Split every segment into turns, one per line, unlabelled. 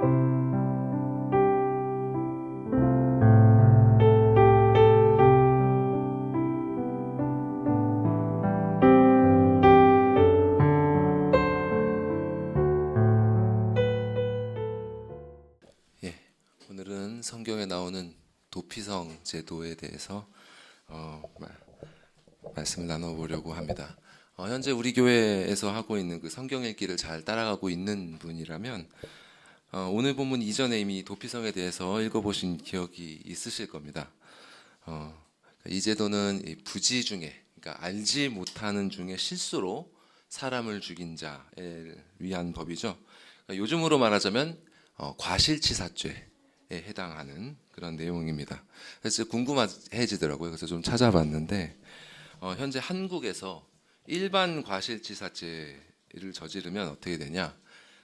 오늘은 성경에 나오는 도피성 제도에 대해서 말씀을 나눠보려고 합니다. 현재 우리 교회에서 하고 있는 그 성경 읽기를 잘 따라가고 있는 분이라면 오늘 본문 이전에 이미 도피성에 대해서 읽어보신 기억이 있으실 겁니다. 이 제도는 부지 중에, 그러니까 알지 못하는 중에 실수로 사람을 죽인 자를 위한 법이죠. 그러니까 요즘으로 말하자면 과실치사죄 에 해당하는 그런 내용입니다. 그래서 궁금해지더라고요. 그래서 좀 찾아봤는데 현재 한국에서 일반 과실치사죄를 저지르면 어떻게 되냐?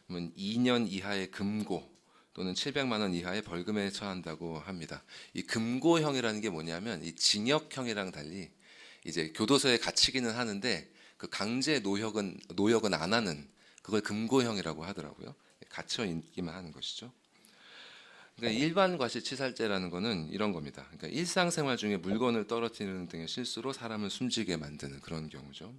그러면 2년 이하의 금고 또는 700만 원 이하의 벌금에 처한다고 합니다. 이 금고형이라는 게 뭐냐면 이 징역형이랑 달리 이제 교도소에 갇히기는 하는데 그 강제 노역은 안 하는, 그걸 금고형이라고 하더라고요. 갇혀 있기만 하는 것이죠. 그러니까 일반 과실치사죄라는 거는 이런 겁니다. 그러니까 일상생활 중에 물건을 떨어뜨리는 등의 실수로 사람을 숨지게 만드는 그런 경우죠.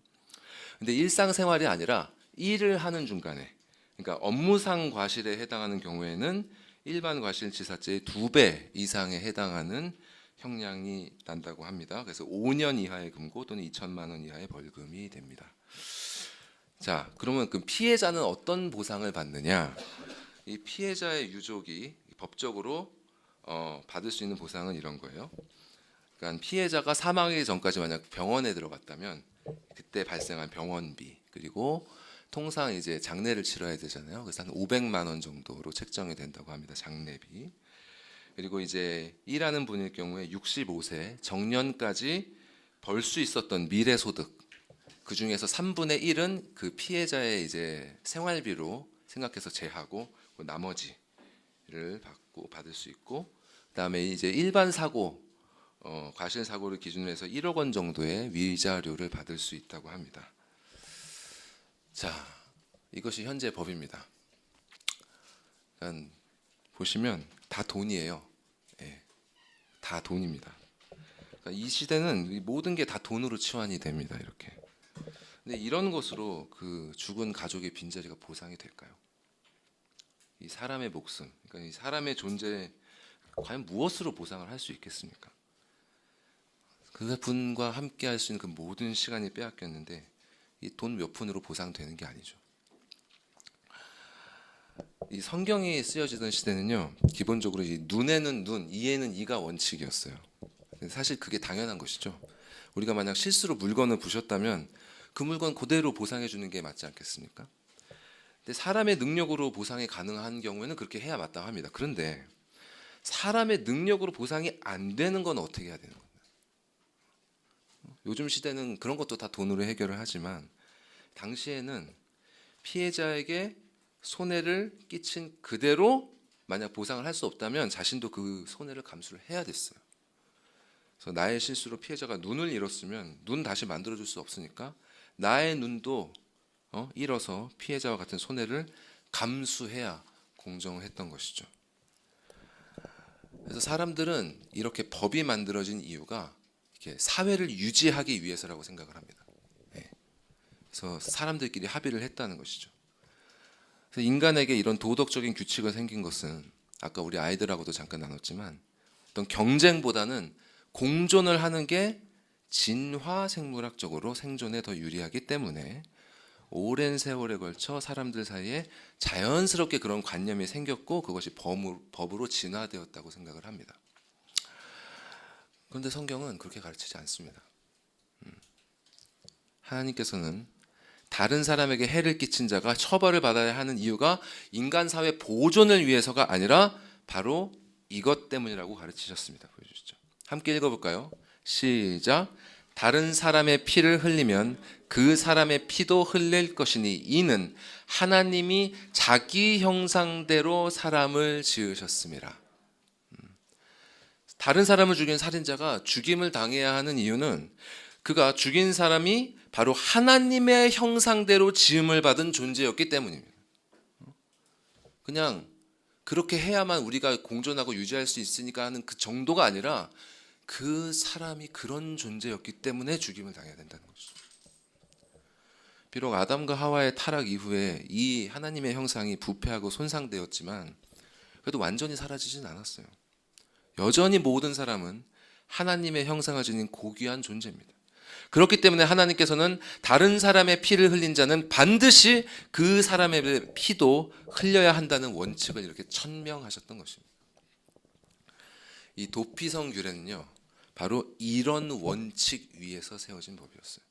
근데 일상생활이 아니라 일을 하는 중간에, 그러니까 업무상 과실에 해당하는 경우에는 일반 과실치사죄의 2배 이상에 해당하는 형량이 난다고 합니다. 그래서 5년 이하의 금고 또는 2천만 원 이하의 벌금이 됩니다. 자, 그러면 그 피해자는 어떤 보상을 받느냐? 이 피해자의 유족이 법적으로 받을 수 있는 보상은 이런 거예요. 그러니까 피해자가 사망하기 전까지 만약 병원에 들어갔다면 그때 발생한 병원비, 그리고 통상 이제 장례를 치러야 되잖아요. 그래서 한 500만 원 정도로 책정이 된다고 합니다. 장례비. 그리고 이제 일하는 분일 경우에 65세 정년까지 벌 수 있었던 미래 소득, 그 중에서 3분의 1은 그 피해자의 이제 생활비로 생각해서 제하고 나머지를 받을 수 있고, 그다음에 이제 일반 사고, 과실 사고를 기준으로 해서 1억 원 정도의 위자료를 받을 수 있다고 합니다. 자, 이것이 현재 법입니다. 보시면 다 돈이에요. 예, 다 돈입니다. 그러니까 이 시대는 모든 게 다 돈으로 치환이 됩니다. 이렇게. 근데 이런 것으로 그 죽은 가족의 빈자리가 보상이 될까요? 이 사람의 목숨, 그러니까 이 사람의 존재, 과연 무엇으로 보상을 할 수 있겠습니까? 그분과 함께 할 수 있는 그 모든 시간이 빼앗겼는데 이 돈 몇 푼으로 보상되는 게 아니죠. 이 성경이 쓰여지던 시대는요, 기본적으로 이 눈에는 눈, 이에는 이가 원칙이었어요. 사실 그게 당연한 것이죠. 우리가 만약 실수로 물건을 부셨다면 그 물건 그대로 보상해 주는 게 맞지 않겠습니까? 근데 사람의 능력으로 보상이 가능한 경우에는 그렇게 해야 마땅합니다. 그런데 사람의 능력으로 보상이 안 되는 건 어떻게 해야 되는 거예요? 요즘 시대는 그런 것도 다 돈으로 해결을 하지만 당시에는 피해자에게 손해를 끼친 그대로 만약 보상을 할 수 없다면 자신도 그 손해를 감수를 해야 됐어요. 그래서 나의 실수로 피해자가 눈을 잃었으면 눈 다시 만들어줄 수 없으니까 나의 눈도 잃어서 피해자와 같은 손해를 감수해야 공정했던 것이죠. 그래서 사람들은 이렇게 법이 만들어진 이유가 이렇게 사회를 유지하기 위해서라고 생각을 합니다. 그래서 사람들끼리 합의를 했다는 것이죠. 그래서 인간에게 이런 도덕적인 규칙이 생긴 것은 아까 우리 아이들하고도 잠깐 나눴지만 어떤 경쟁보다는 공존을 하는 게 진화 생물학적으로 생존에 더 유리하기 때문에 오랜 세월에 걸쳐 사람들 사이에 자연스럽게 그런 관념이 생겼고 그것이 법으로 진화되었다고 생각을 합니다. 그런데 성경은 그렇게 가르치지 않습니다. 하나님께서는 다른 사람에게 해를 끼친 자가 처벌을 받아야 하는 이유가 인간 사회 보존을 위해서가 아니라 바로 이것 때문이라고 가르치셨습니다. 보여주시죠. 함께 읽어볼까요? 시작. 다른 사람의 피를 흘리면 그 사람의 피도 흘릴 것이니 이는 하나님이 자기 형상대로 사람을 지으셨습니다. 다른 사람을 죽인 살인자가 죽임을 당해야 하는 이유는 그가 죽인 사람이 바로 하나님의 형상대로 지음을 받은 존재였기 때문입니다. 그냥 그렇게 해야만 우리가 공존하고 유지할 수 있으니까 하는 그 정도가 아니라 그 사람이 그런 존재였기 때문에 죽임을 당해야 된다는 것이죠. 비록 아담과 하와의 타락 이후에 이 하나님의 형상이 부패하고 손상되었지만 그래도 완전히 사라지진 않았어요. 여전히 모든 사람은 하나님의 형상을 지닌 고귀한 존재입니다. 그렇기 때문에 하나님께서는 다른 사람의 피를 흘린 자는 반드시 그 사람의 피도 흘려야 한다는 원칙을 이렇게 천명하셨던 것입니다. 이 도피성 규례는요, 바로 이런 원칙 위에서 세워진 법이었어요.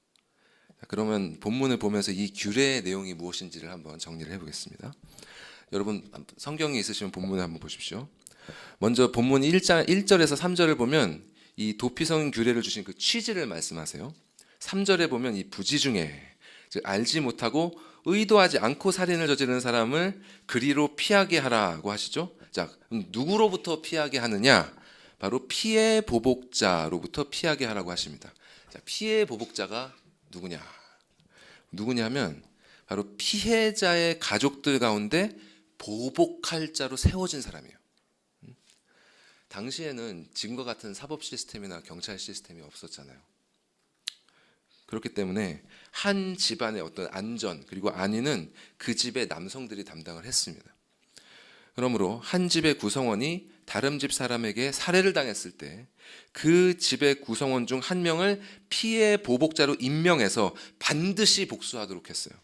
그러면 본문을 보면서 이 규례의 내용이 무엇인지를 한번 정리를 해보겠습니다. 여러분 성경이 있으시면 본문을 한번 보십시오. 먼저 본문 1절에서 3절을 보면 이 도피성 규례를 주신 그 취지를 말씀하세요. 3절에 보면 이 부지 중에, 즉 알지 못하고 의도하지 않고 살인을 저지르는 사람을 그리로 피하게 하라고 하시죠. 자, 누구로부터 피하게 하느냐? 바로 피해 보복자로부터 피하게 하라고 하십니다. 자, 피해 보복자가 누구냐면 바로 피해자의 가족들 가운데 보복할 자로 세워진 사람이에요. 당시에는 지금과 같은 사법 시스템이나 경찰 시스템이 없었잖아요. 그렇기 때문에 한 집안의 어떤 안전 그리고 안위는 그 집의 남성들이 담당을 했습니다. 그러므로 한 집의 구성원이 다른 집 사람에게 살해를 당했을 때 그 집의 구성원 중 한 명을 피해 보복자로 임명해서 반드시 복수하도록 했어요.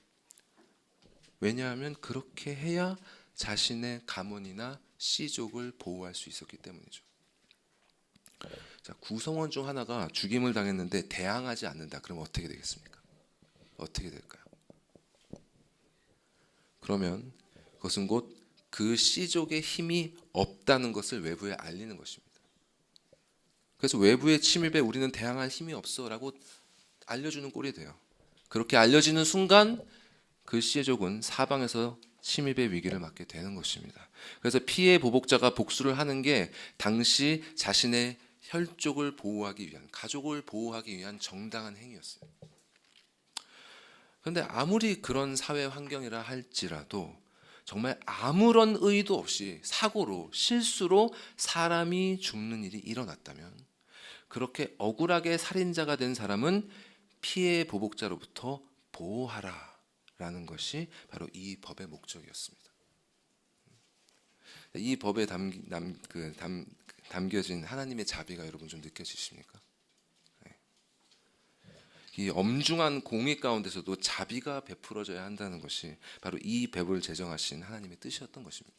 왜냐하면 그렇게 해야 자신의 가문이나 씨족을 보호할 수 있었기 때문이죠. 자, 구성원 중 하나가 죽임을 당했는데 대항하지 않는다. 그럼 어떻게 되겠습니까? 어떻게 될까요? 그러면 그것은 곧 그 씨족의 힘이 없다는 것을 외부에 알리는 것입니다. 그래서 외부의 침입에 우리는 대항할 힘이 없어라고 알려주는 꼴이 돼요. 그렇게 알려지는 순간 그 씨족은 사방에서 침입의 위기를 맞게 되는 것입니다. 그래서 피해 보복자가 복수를 하는 게 당시 자신의 혈족을 보호하기 위한, 가족을 보호하기 위한 정당한 행위였어요. 그런데 아무리 그런 사회 환경이라 할지라도 정말 아무런 의도 없이 사고로, 실수로 사람이 죽는 일이 일어났다면 그렇게 억울하게 살인자가 된 사람은 피해 보복자로부터 보호하라라는 것이 바로 이 법의 목적이었습니다. 이 법에 담겨진 하나님의 자비가 여러분 좀 느껴지십니까? 이 엄중한 공의 가운데서도 자비가 베풀어져야 한다는 것이 바로 이 법을 제정하신 하나님의 뜻이었던 것입니다.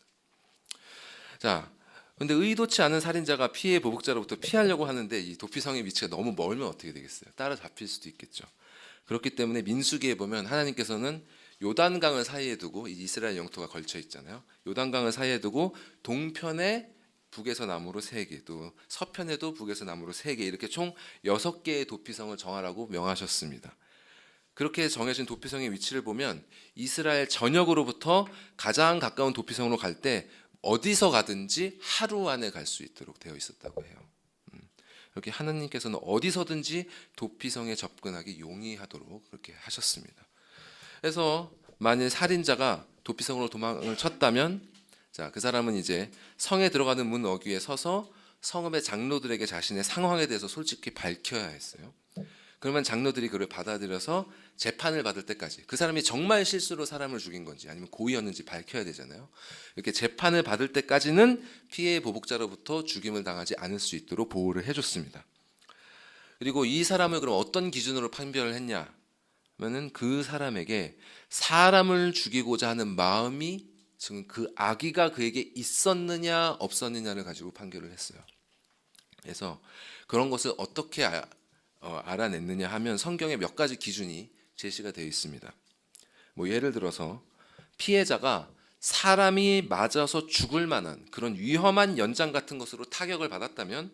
자, 근데 의도치 않은 살인자가 피해 보복자로부터 피하려고 하는데 이 도피성의 위치가 너무 멀면 어떻게 되겠어요? 따라잡힐 수도 있겠죠. 그렇기 때문에 민수기에 보면 하나님께서는 요단강을 사이에 두고, 이스라엘 영토가 걸쳐 있잖아요. 요단강을 사이에 두고 동편에 북에서 남으로 3개, 또 서편에도 북에서 남으로 3개, 이렇게 총 6개의 도피성을 정하라고 명하셨습니다. 그렇게 정해진 도피성의 위치를 보면 이스라엘 전역으로부터 가장 가까운 도피성으로 갈 때 어디서 가든지 하루 안에 갈 수 있도록 되어 있었다고 해요. 이렇게 하나님께서는 어디서든지 도피성에 접근하기 용이하도록 그렇게 하셨습니다. 그래서 만일 살인자가 도피성으로 도망을 쳤다면, 자, 그 사람은 이제 성에 들어가는 문 어귀에 서서 성읍의 장로들에게 자신의 상황에 대해서 솔직히 밝혀야 했어요. 그러면 장로들이 그를 받아들여서 재판을 받을 때까지, 그 사람이 정말 실수로 사람을 죽인 건지 아니면 고의였는지 밝혀야 되잖아요. 이렇게 재판을 받을 때까지는 피해 보복자로부터 죽임을 당하지 않을 수 있도록 보호를 해줬습니다. 그리고 이 사람을 그럼 어떤 기준으로 판별을 했냐 하면은 그 사람에게 사람을 죽이고자 하는 마음이, 지금 그 악의가 그에게 있었느냐 없었느냐를 가지고 판결을 했어요. 그래서 그런 것을 어떻게 알아냈느냐 하면 성경에 몇 가지 기준이 제시가 되어 있습니다. 뭐 예를 들어서 피해자가 사람이 맞아서 죽을 만한 그런 위험한 연장 같은 것으로 타격을 받았다면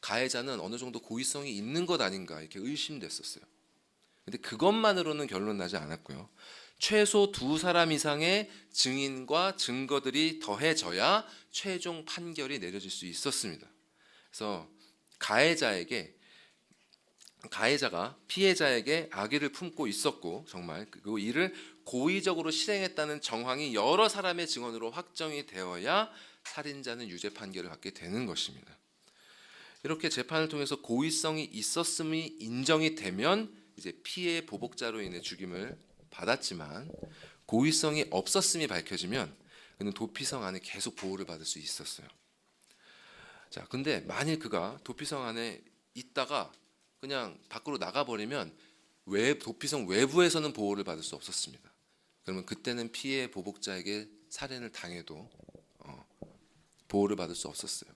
가해자는 어느 정도 고의성이 있는 것 아닌가 이렇게 의심됐었어요. 근데 그것만으로는 결론 나지 않았고요. 최소 2사람 이상의 증인과 증거들이 더해져야 최종 판결이 내려질 수 있었습니다. 그래서 가해자에게 가해자가 피해자에게 악의를 품고 있었고 정말 그 이를 고의적으로 실행했다는 정황이 여러 사람의 증언으로 확정이 되어야 살인자는 유죄 판결을 받게 되는 것입니다. 이렇게 재판을 통해서 고의성이 있었음이 인정이 되면 이제 피해 보복자로 인해 죽임을 받았지만 고의성이 없었음이 밝혀지면 그는 도피성 안에 계속 보호를 받을 수 있었어요. 자, 근데 만일 그가 도피성 안에 있다가 그냥 밖으로 나가버리면 도피성 외부에서는 보호를 받을 수 없었습니다. 그러면 그때는 피해 보복자에게 살인을 당해도 보호를 받을 수 없었어요.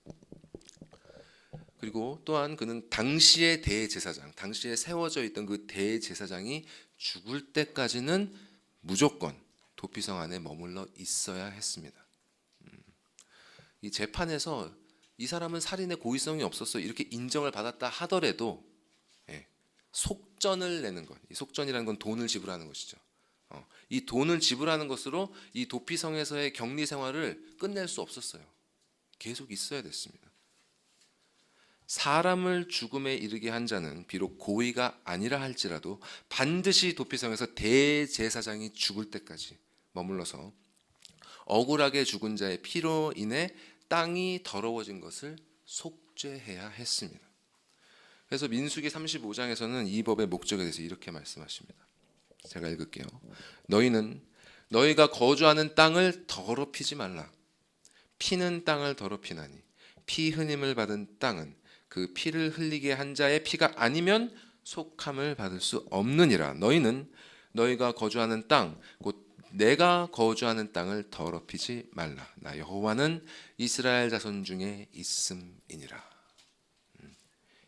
그리고 또한 그는 당시의 대제사장, 당시에 세워져 있던 그 대제사장이 죽을 때까지는 무조건 도피성 안에 머물러 있어야 했습니다. 이 재판에서 이 사람은 살인의 고의성이 없었어 이렇게 인정을 받았다 하더라도 속전을 내는 것, 이 속전이라는 건 돈을 지불하는 것이죠. 이 돈을 지불하는 것으로 이 도피성에서의 격리 생활을 끝낼 수 없었어요. 계속 있어야 됐습니다. 사람을 죽음에 이르게 한 자는 비록 고의가 아니라 할지라도 반드시 도피성에서 대제사장이 죽을 때까지 머물러서 억울하게 죽은 자의 피로 인해 땅이 더러워진 것을 속죄해야 했습니다. 그래서 민수기 35장에서는 이 법의 목적에 대해서 이렇게 말씀하십니다. 제가 읽을게요. 너희는 너희가 거주하는 땅을 더럽히지 말라. 피는 땅을 더럽히나니 피 흘림을 받은 땅은 그 피를 흘리게 한 자의 피가 아니면 속함을 받을 수 없느니라. 너희는 너희가 거주하는 땅 곧 내가 거주하는 땅을 더럽히지 말라. 나 여호와는 이스라엘 자손 중에 있음이니라.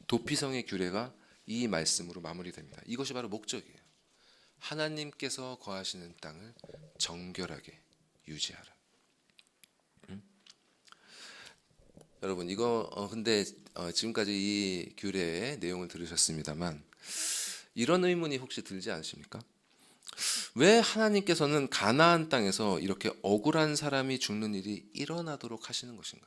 도피성의 규례가 이 말씀으로 마무리됩니다. 이것이 바로 목적이에요. 하나님께서 거하시는 땅을 정결하게 유지하라. 여러분 이거 근데 지금까지 이 규례의 내용을 들으셨습니다만 이런 의문이 혹시 들지 않으십니까? 왜 하나님께서는 가나안 땅에서 이렇게 억울한 사람이 죽는 일이 일어나도록 하시는 것인가?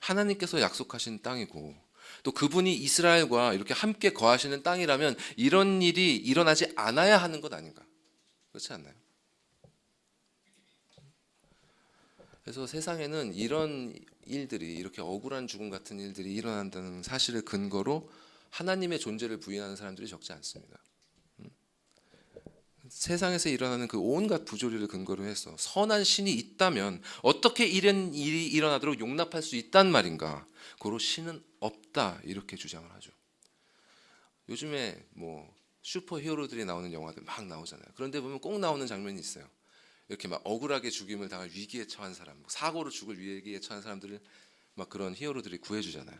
하나님께서 약속하신 땅이고 또 그분이 이스라엘과 이렇게 함께 거하시는 땅이라면 이런 일이 일어나지 않아야 하는 것 아닌가? 그렇지 않나요? 그래서 세상에는 이런 일들이 이렇게 억울한 죽음 같은 일들이 일어난다는 사실을 근거로 하나님의 존재를 부인하는 사람들이 적지 않습니다. 세상에서 일어나는 그 온갖 부조리를 근거로 해서 선한 신이 있다면 어떻게 이런 일이 일어나도록 용납할 수 있단 말인가? 고로 신은 없다 이렇게 주장을 하죠. 요즘에 뭐 슈퍼 히어로들이 나오는 영화들 막 나오잖아요. 그런데 보면 꼭 나오는 장면이 있어요. 이렇게 막 억울하게 죽임을 당할 위기에 처한 사람, 사고로 죽을 위기에 처한 사람들을 막 그런 히어로들이 구해주잖아요.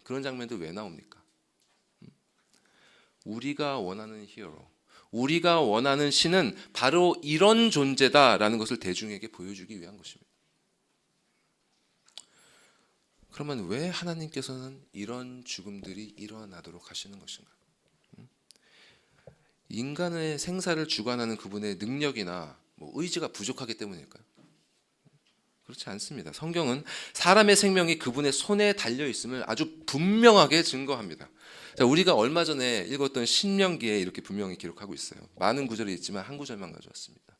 그런 장면들 왜 나옵니까? 우리가 원하는 히어로, 우리가 원하는 신은 바로 이런 존재다라는 것을 대중에게 보여주기 위한 것입니다. 그러면 왜 하나님께서는 이런 죽음들이 일어나도록 하시는 것인가? 인간의 생사를 주관하는 그분의 능력이나 의지가 부족하기 때문일까요? 그렇지 않습니다. 성경은 사람의 생명이 그분의 손에 달려 있음을 아주 분명하게 증거합니다. 자, 우리가 얼마 전에 읽었던 신명기에 이렇게 분명히 기록하고 있어요. 많은 구절이 있지만 한 구절만 가져왔습니다.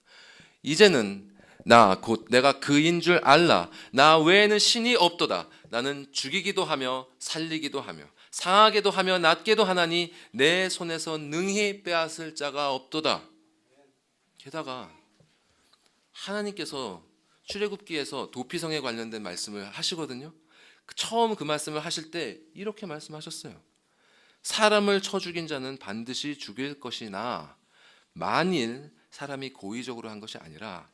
이제는 나 곧 내가 그인 줄 알라. 나 외에는 신이 없도다. 나는 죽이기도 하며 살리기도 하며 상하게도 하며 낫게도 하나니 내 손에서 능히 빼앗을 자가 없도다. 게다가 하나님께서 출애굽기에서 도피성에 관련된 말씀을 하시거든요. 처음 그 말씀을 하실 때 이렇게 말씀하셨어요. 사람을 쳐 죽인 자는 반드시 죽일 것이나 만일 사람이 고의적으로 한 것이 아니라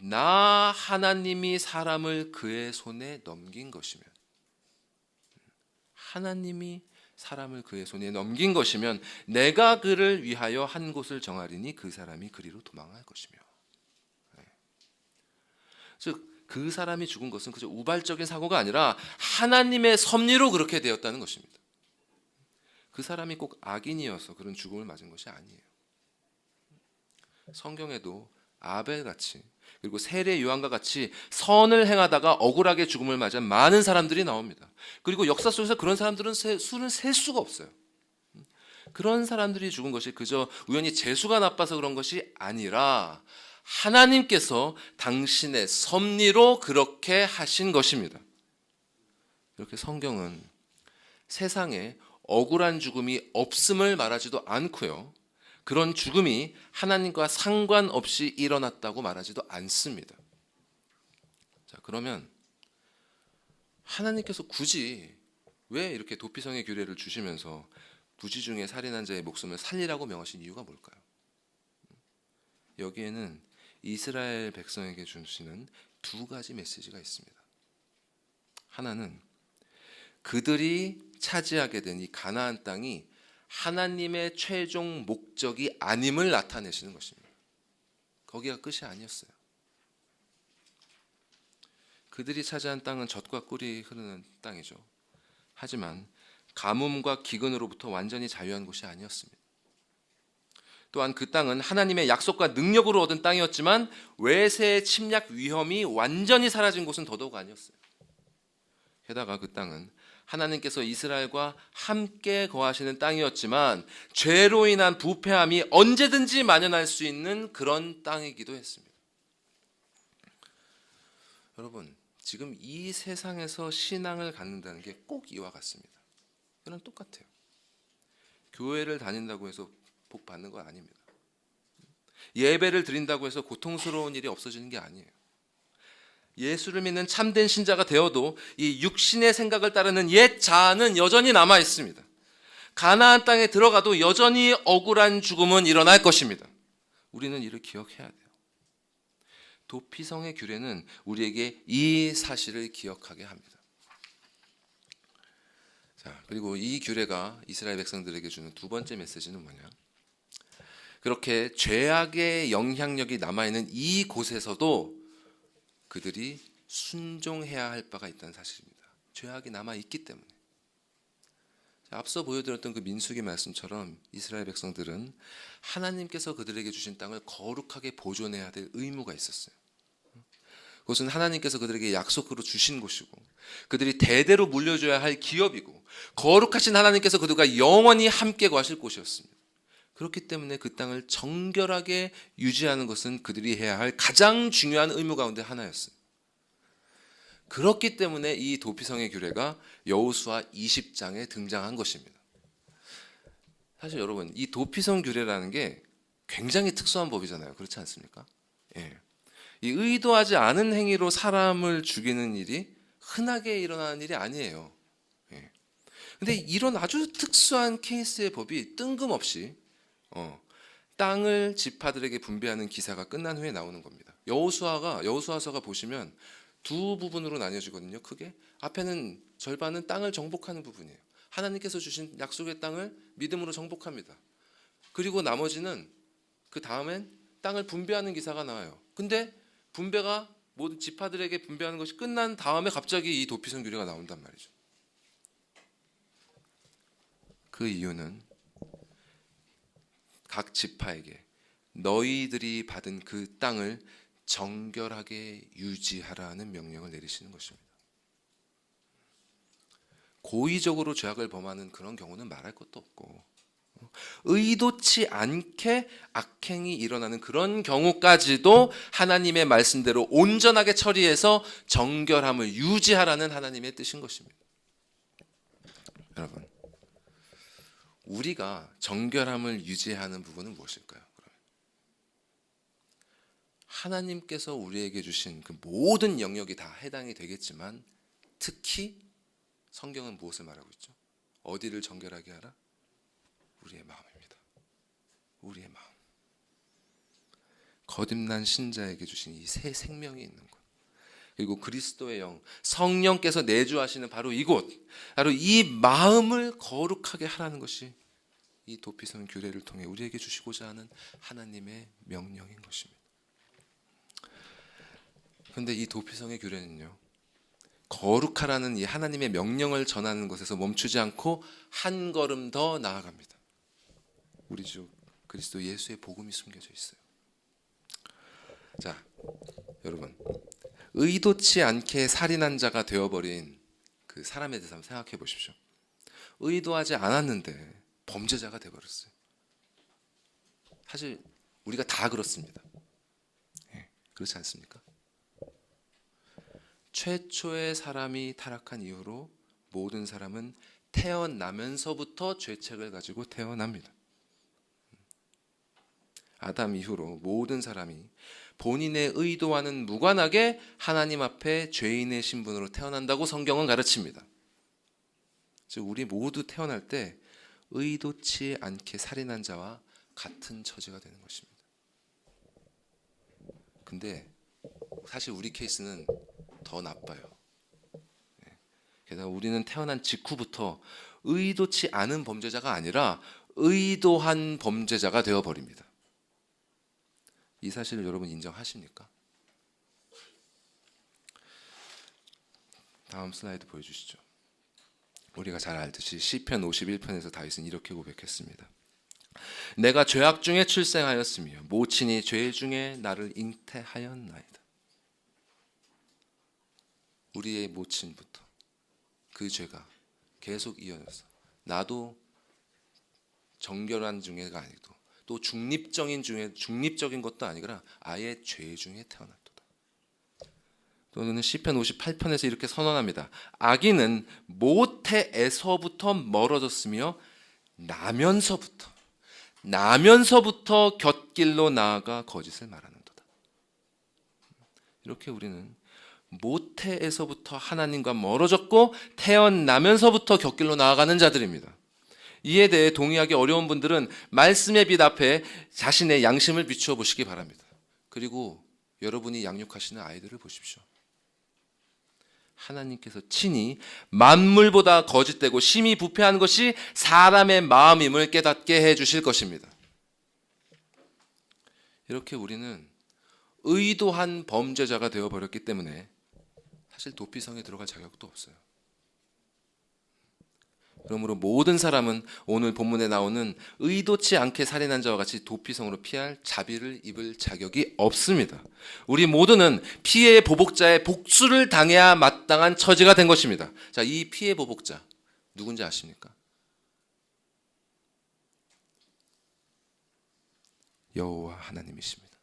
나 하나님이 사람을 그의 손에 넘긴 것이면, 하나님이 사람을 그의 손에 넘긴 것이면 내가 그를 위하여 한 곳을 정하리니 그 사람이 그리로 도망할 것이며. 즉 그 사람이 죽은 것은 그저 우발적인 사고가 아니라 하나님의 섭리로 그렇게 되었다는 것입니다. 그 사람이 꼭 악인이어서 그런 죽음을 맞은 것이 아니에요. 성경에도 아벨같이 그리고 세례 요한과 같이 선을 행하다가 억울하게 죽음을 맞은 많은 사람들이 나옵니다. 그리고 역사 속에서 그런 사람들은 수는 셀 수가 없어요. 그런 사람들이 죽은 것이 그저 우연히 재수가 나빠서 그런 것이 아니라 하나님께서 당신의 섭리로 그렇게 하신 것입니다. 이렇게 성경은 세상에 억울한 죽음이 없음을 말하지도 않고요. 그런 죽음이 하나님과 상관없이 일어났다고 말하지도 않습니다. 자, 그러면 하나님께서 굳이 왜 이렇게 도피성의 규례를 주시면서 부지 중에 살인한 자의 목숨을 살리라고 명하신 이유가 뭘까요? 여기에는 이스라엘 백성에게 주시는 두 가지 메시지가 있습니다. 하나는 그들이 차지하게 된 이 가나안 땅이 하나님의 최종 목적이 아님을 나타내시는 것입니다. 거기가 끝이 아니었어요. 그들이 차지한 땅은 젖과 꿀이 흐르는 땅이죠. 하지만 가뭄과 기근으로부터 완전히 자유한 곳이 아니었습니다. 또한 그 땅은 하나님의 약속과 능력으로 얻은 땅이었지만 외세의 침략 위험이 완전히 사라진 곳은 더더욱 아니었어요. 게다가 그 땅은 하나님께서 이스라엘과 함께 거하시는 땅이었지만 죄로 인한 부패함이 언제든지 만연할 수 있는 그런 땅이기도 했습니다. 여러분, 지금 이 세상에서 신앙을 갖는다는 게 꼭 이와 같습니다. 그건 똑같아요. 교회를 다닌다고 해서 복 받는 거 아닙니다. 예배를 드린다고 해서 고통스러운 일이 없어지는 게 아니에요. 예수를 믿는 참된 신자가 되어도 이 육신의 생각을 따르는 옛 자아는 여전히 남아 있습니다. 가나안 땅에 들어가도 여전히 억울한 죽음은 일어날 것입니다. 우리는 이를 기억해야 돼요. 도피성의 규례는 우리에게 이 사실을 기억하게 합니다. 자, 그리고 이 규례가 이스라엘 백성들에게 주는 두 번째 메시지는 뭐냐? 그렇게 죄악의 영향력이 남아있는 이 곳에서도 그들이 순종해야 할 바가 있다는 사실입니다. 죄악이 남아있기 때문에. 자, 앞서 보여드렸던 그 민수기 말씀처럼 이스라엘 백성들은 하나님께서 그들에게 주신 땅을 거룩하게 보존해야 될 의무가 있었어요. 그것은 하나님께서 그들에게 약속으로 주신 곳이고 그들이 대대로 물려줘야 할 기업이고 거룩하신 하나님께서 그들과 영원히 함께 거하실 곳이었습니다. 그렇기 때문에 그 땅을 정결하게 유지하는 것은 그들이 해야 할 가장 중요한 의무 가운데 하나였어요. 그렇기 때문에 이 도피성의 규례가 여호수아 20장에 등장한 것입니다. 사실 여러분, 이 도피성 규례라는 게 굉장히 특수한 법이잖아요. 그렇지 않습니까? 예. 이 의도하지 않은 행위로 사람을 죽이는 일이 흔하게 일어나는 일이 아니에요. 예. 근데 이런 아주 특수한 케이스의 법이 뜬금없이 땅을 지파들에게 분배하는 기사가 끝난 후에 나오는 겁니다. 여호수아서가 보시면 두 부분으로 나뉘어지거든요. 크게 앞에는 절반은 땅을 정복하는 부분이에요. 하나님께서 주신 약속의 땅을 믿음으로 정복합니다. 그리고 나머지는 그 다음엔 땅을 분배하는 기사가 나와요. 근데 분배가 모든 지파들에게 분배하는 것이 끝난 다음에 갑자기 이 도피성 규례가 나온단 말이죠. 그 이유는 각 지파에게 너희들이 받은 그 땅을 정결하게 유지하라는 명령을 내리시는 것입니다. 고의적으로 죄악을 범하는 그런 경우는 말할 것도 없고 의도치 않게 악행이 일어나는 그런 경우까지도 하나님의 말씀대로 온전하게 처리해서 정결함을 유지하라는 하나님의 뜻인 것입니다. 여러분, 우리가 정결함을 유지하는 부분은 무엇일까요? 하나님께서 우리에게 주신 그 모든 영역이 다 해당이 되겠지만 특히 성경은 무엇을 말하고 있죠? 어디를 정결하게 하라? 우리의 마음입니다. 우리의 마음. 거듭난 신자에게 주신 이 새 생명이 있는 곳, 그리고 그리스도의 영, 성령께서 내주하시는 바로 이곳, 바로 이 마음을 거룩하게 하라는 것이 이 도피성 규례를 통해 우리에게 주시고자 하는 하나님의 명령인 것입니다. 그런데 이 도피성의 규례는요, 거룩하라는 이 하나님의 명령을 전하는 것에서 멈추지 않고 한 걸음 더 나아갑니다. 우리 주 그리스도 예수의 복음이 숨겨져 있어요. 자, 의도치 않게 살인한 자가 되어버린 그 사람에 대해서 한번 생각해 보십시오. 의도하지 않았는데 범죄자가 되어버렸어요. 사실 우리가 다 그렇습니다. 그렇지 않습니까? 최초의 사람이 타락한 이후로 모든 사람은 태어나면서부터 죄책을 가지고 태어납니다. 아담 이후로 모든 사람이 본인의 의도와는 무관하게 하나님 앞에 죄인의 신분으로 태어난다고 성경은 가르칩니다. 즉 우리 모두 태어날 때 의도치 않게 살인한 자와 같은 처지가 되는 것입니다. 근데 사실 우리 케이스는 더 나빠요. 게다가 우리는 태어난 직후부터 의도치 않은 범죄자가 아니라 의도한 범죄자가 되어버립니다. 이 사실을 여러분 인정하십니까? 다음 슬라이드 보여주시죠. 우리가 잘 알듯이 시편 51편에서 다윗은 이렇게 고백했습니다. 내가 죄악 중에 출생하였으며 모친이 죄 중에 나를 잉태하였나이다. 우리의 모친부터 그 죄가 계속 이어져서 나도 정결한 중에가 아니고 또 중립적인 것도 아니라 아예 죄 중에 태어났도다. 또는 시편 58편에서 이렇게 선언합니다. 악인은 모태에서부터 멀어졌으며 나면서부터 곁길로 나아가 거짓을 말하는도다. 이렇게 우리는 모태에서부터 하나님과 멀어졌고 태어나면서부터 곁길로 나아가는 자들입니다. 이에 대해 동의하기 어려운 분들은 말씀의 빛 앞에 자신의 양심을 비추어 보시기 바랍니다. 그리고 여러분이 양육하시는 아이들을 보십시오. 하나님께서 친히 만물보다 거짓되고 심히 부패한 것이 사람의 마음임을 깨닫게 해주실 것입니다. 이렇게 우리는 의도한 범죄자가 되어버렸기 때문에 사실 도피성에 들어갈 자격도 없어요. 그러므로 모든 사람은 오늘 본문에 나오는 의도치 않게 살인한 자와 같이 도피성으로 피할 자비를 입을 자격이 없습니다. 우리 모두는 피해의 보복자의 복수를 당해야 마땅한 처지가 된 것입니다. 자, 이 피해 보복자 누군지 아십니까? 여호와 하나님이십니다.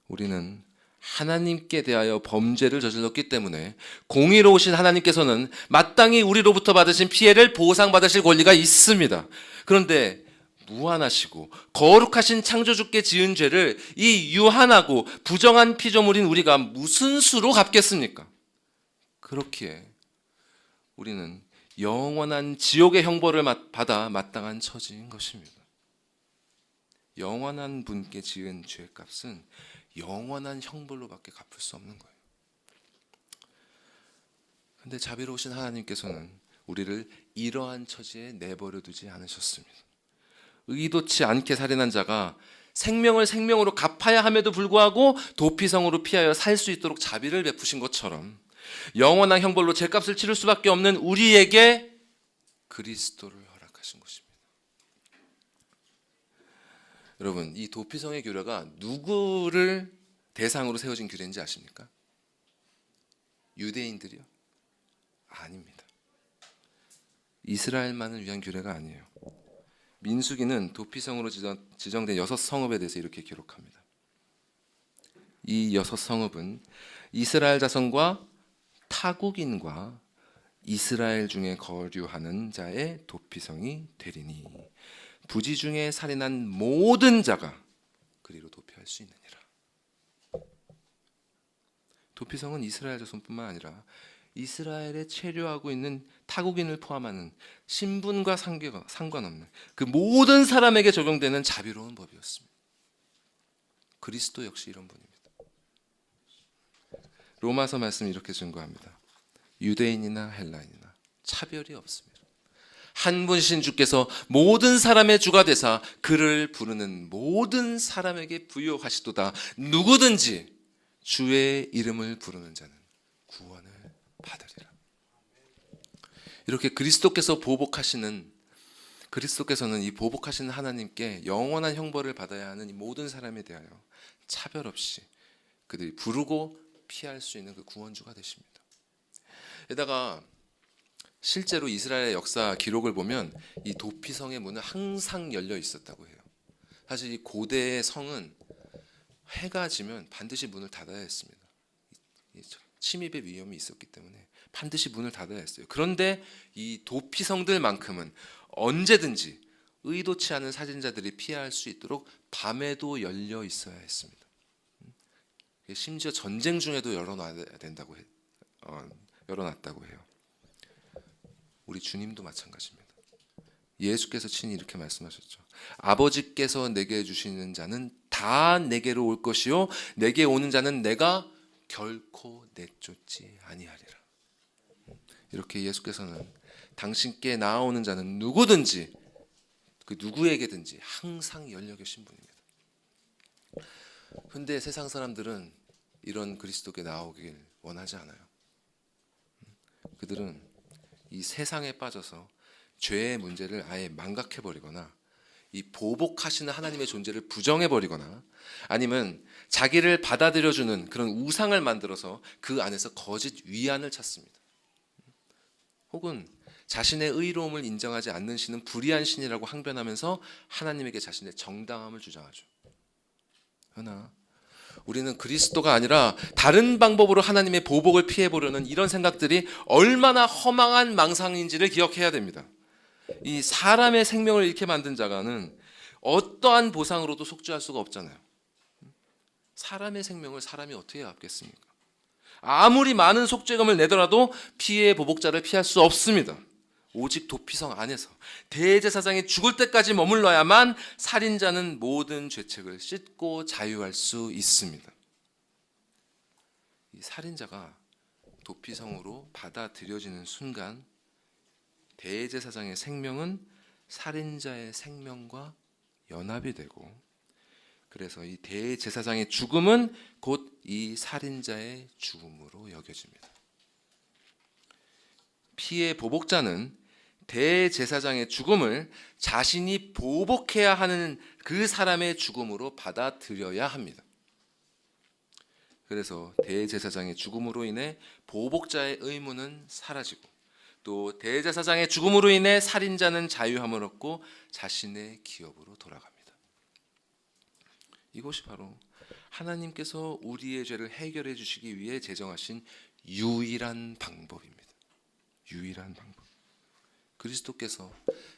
우리는 하나님께 대하여 범죄를 저질렀기 때문에 공의로우신 하나님께서는 마땅히 우리로부터 받으신 피해를 보상받으실 권리가 있습니다. 그런데 무한하시고 거룩하신 창조주께 지은 죄를 이 유한하고 부정한 피조물인 우리가 무슨 수로 갚겠습니까? 그렇기에 우리는 영원한 지옥의 형벌을 받아 마땅한 처지인 것입니다. 영원한 분께 지은 죄값은 영원한 형벌로밖에 갚을 수 없는 거예요. 그런데 자비로우신 하나님께서는 우리를 이러한 처지에 내버려 두지 않으셨습니다. 의도치 않게 살인한 자가 생명을 생명으로 갚아야 함에도 불구하고 도피성으로 피하여 살 수 있도록 자비를 베푸신 것처럼 영원한 형벌로 죄값을 치를 수밖에 없는 우리에게 그리스도를 허락하신 것입니다. 여러분, 이 도피성의 규례가 누구를 대상으로 세워진 규례인지 아십니까? 유대인들이요? 아닙니다. 이스라엘만을 위한 규례가 아니에요. 민수기는 도피성으로 지정된 6성읍에 대해서 이렇게 기록합니다. 이 6성읍은 이스라엘 자손과 타국인과 이스라엘 중에 거류하는 자의 도피성이 되리니 부지 중에 살인한 모든 자가 그리로 도피할 수 있느니라. 도피성은 이스라엘 자손뿐만 아니라 이스라엘에 체류하고 있는 타국인을 포함하는 신분과 상관없는 그 모든 사람에게 적용되는 자비로운 법이었습니다. 그리스도 역시 이런 분입니다. 로마서 말씀이 이렇게 증거합니다. 유대인이나 헬라인이나 차별이 없습니다. 한 분이신 주께서 모든 사람의 주가 되사 그를 부르는 모든 사람에게 부요하시도다. 누구든지 주의 이름을 부르는 자는 구원을 받으리라. 이렇게 그리스도께서 보복하시는 그리스도께서는 이 보복하시는 하나님께 영원한 형벌을 받아야 하는 이 모든 사람에 대하여 차별 없이 그들이 부르고 피할 수 있는 그 구원주가 되십니다. 게다가 실제로 이스라엘의 역사 기록을 보면 이 도피성의 문은 항상 열려 있었다고 해요. 사실 이 고대의 성은 해가 지면 반드시 문을 닫아야 했습니다. 침입의 위험이 있었기 때문에 반드시 문을 닫아야 했어요. 그런데 이 도피성들만큼은 언제든지 의도치 않은 살인자들이 피할 수 있도록 밤에도 열려 있어야 했습니다. 심지어 전쟁 중에도 열어놔야 된다고 열어놨다고 해요. 우리 주님도 마찬가지입니다. 예수께서 친히 이렇게 말씀하셨죠. 아버지께서 내게 주시는 자는 다 내게로 올 것이요 내게 오는 자는 내가 결코 내쫓지 아니하리라. 이렇게 예수께서는 당신께 나아오는 자는 누구든지 그 누구에게든지 항상 열려 계신 분입니다. 그런데 세상 사람들은 이런 그리스도께 나오길 원하지 않아요. 그들은 이 세상에 빠져서 죄의 문제를 아예 망각해버리거나 이 보복하시는 하나님의 존재를 부정해버리거나 아니면 자기를 받아들여주는 그런 우상을 만들어서 그 안에서 거짓 위안을 찾습니다. 혹은 자신의 의로움을 인정하지 않는 신은 불의한 신이라고 항변하면서 하나님에게 자신의 정당함을 주장하죠. 그러나 우리는 그리스도가 아니라 다른 방법으로 하나님의 보복을 피해보려는 이런 생각들이 얼마나 허망한 망상인지를 기억해야 됩니다. 이 사람의 생명을 잃게 만든 자가는 어떠한 보상으로도 속죄할 수가 없잖아요. 사람의 생명을 사람이 어떻게 갚겠습니까? 아무리 많은 속죄금을 내더라도 피해 보복자를 피할 수 없습니다. 오직 도피성 안에서 대제사장이 죽을 때까지 머물러야만 살인자는 모든 죄책을 씻고 자유할 수 있습니다. 이 살인자가 도피성으로 받아들여지는 순간 대제사장의 생명은 살인자의 생명과 연합이 되고, 그래서 이 대제사장의 죽음은 곧 이 살인자의 죽음으로 여겨집니다. 피해 보복자는 대제사장의 죽음을 자신이 보복해야 하는 그 사람의 죽음으로 받아들여야 합니다. 그래서 대제사장의 죽음으로 인해 보복자의 의무는 사라지고, 또 대제사장의 죽음으로 인해 살인자는 자유함을 얻고 자신의 기업으로 돌아갑니다. 이것이 바로 하나님께서 우리의 죄를 해결해 주시기 위해 제정하신 유일한 방법입니다. 유일한 방법. 그리스도께서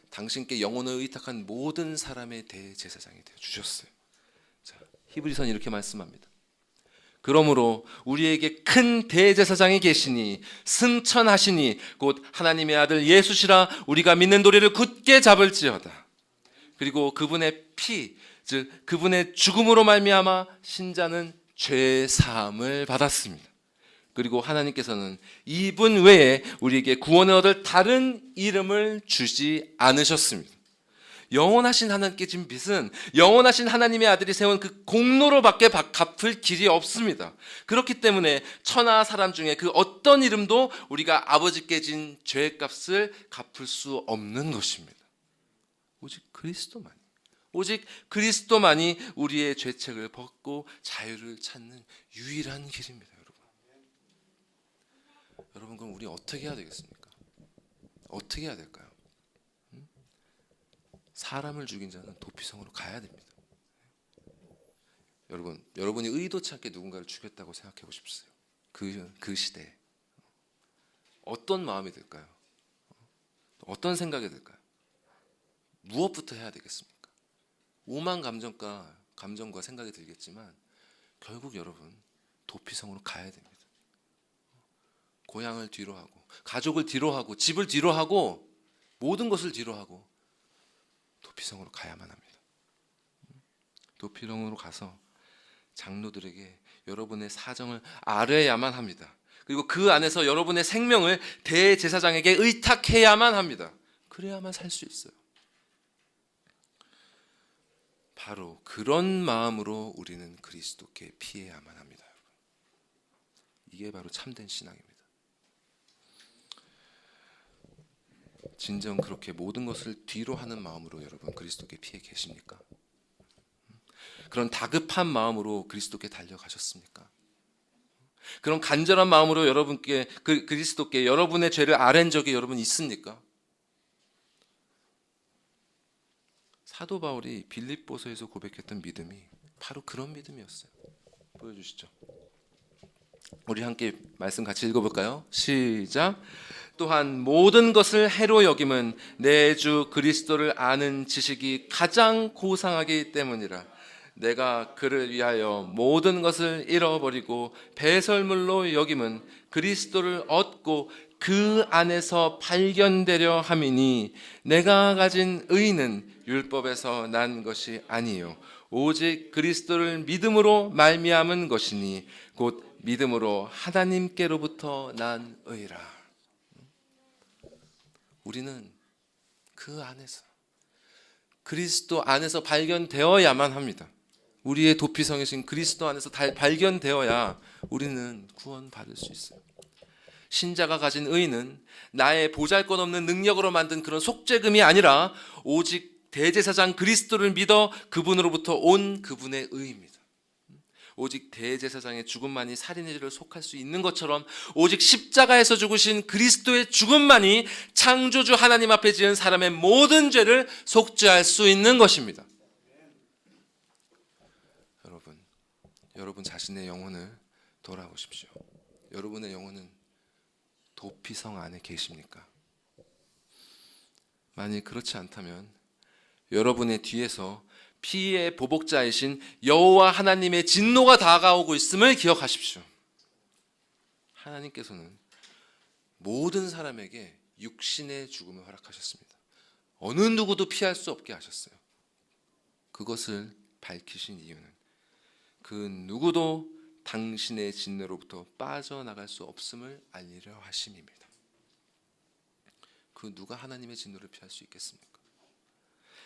당신께 영혼을 의탁한 모든 사람의 대제사장이 되어 주셨어요. 자, 히브리서는 이렇게 말씀합니다. 그러므로 우리에게 큰 대제사장이 계시니 승천하시니 곧 하나님의 아들 예수시라 우리가 믿는 도리를 굳게 잡을지어다. 그리고 그분의 피, 즉 그분의 죽음으로 말미암아 신자는 죄 사함을 받았습니다. 그리고 하나님께서는 이분 외에 우리에게 구원을 얻을 다른 이름을 주지 않으셨습니다. 영원하신 하나님께 진 빚은 영원하신 하나님의 아들이 세운 그 공로로밖에 갚을 길이 없습니다. 그렇기 때문에 천하 사람 중에 그 어떤 이름도 우리가 아버지께 진 죄값을 갚을 수 없는 것입니다. 오직 그리스도만이, 오직 그리스도만이 우리의 죄책을 벗고 자유를 찾는 유일한 길입니다. 여러분, 그럼 우리 어떻게 해야 되겠습니까? 어떻게 해야 될까요? 사람을 죽인 자는 도피성으로 가야 됩니다. 여러분이 의도치 않게 누군가를 죽였다고 생각해 보십시오. 그 시대에 어떤 마음이 들까요? 어떤 생각이 들까요? 무엇부터 해야 되겠습니까? 오만 감정과 생각이 들겠지만 결국 여러분 도피성으로 가야 됩니다. 고향을 뒤로 하고, 가족을 뒤로 하고, 집을 뒤로 하고, 모든 것을 뒤로 하고 도피성으로 가야만 합니다. 도피성으로 가서 장로들에게 여러분의 사정을 아뢰야만 합니다. 그리고 그 안에서 여러분의 생명을 대제사장에게 의탁해야만 합니다. 그래야만 살 수 있어요. 바로 그런 마음으로 우리는 그리스도께 피해야만 합니다. 이게 바로 참된 신앙입니다. 진정 그렇게 모든 것을 뒤로 하는 마음으로 여러분 그리스도께 피해 계십니까? 그런 다급한 마음으로 그리스도께 달려가셨습니까? 그런 간절한 마음으로 여러분께 그리스도께 여러분의 죄를 아랜 적이 여러분 있습니까? 사도 바울이 빌립보서에서 고백했던 믿음이 바로 그런 믿음이었어요. 보여주시죠. 우리 함께 말씀 같이 읽어볼까요? 시작. 또한 모든 것을 해로 여김은 내 주 그리스도를 아는 지식이 가장 고상하기 때문이라. 내가 그를 위하여 모든 것을 잃어버리고 배설물로 여김은 그리스도를 얻고 그 안에서 발견되려 함이니 내가 가진 의는 율법에서 난 것이 아니요 오직 그리스도를 믿음으로 말미암은 것이니 곧 믿음으로 하나님께로부터 난 의라. 우리는 그 안에서 그리스도 안에서 발견되어야만 합니다. 우리의 도피성이신 그리스도 안에서 발견되어야 우리는 구원받을 수 있어요. 신자가 가진 의는 나의 보잘것없는 능력으로 만든 그런 속죄금이 아니라 오직 대제사장 그리스도를 믿어 그분으로부터 온 그분의 의입니다. 오직 대제사장의 죽음만이 살인의 죄를 속할 수 있는 것처럼 오직 십자가에서 죽으신 그리스도의 죽음만이 창조주 하나님 앞에 지은 사람의 모든 죄를 속죄할 수 있는 것입니다. 여러분 자신의 영혼을 돌아보십시오. 여러분의 영혼은 도피성 안에 계십니까? 만일 그렇지 않다면 여러분의 뒤에서 피의 보복자이신 여호와 하나님의 진노가 다가오고 있음을 기억하십시오. 하나님께서는 모든 사람에게 육신의 죽음을 허락하셨습니다. 어느 누구도 피할 수 없게 하셨어요. 그것을 밝히신 이유는 그 누구도 당신의 진노로부터 빠져나갈 수 없음을 알리려 하심입니다. 그 누가 하나님의 진노를 피할 수 있겠습니까?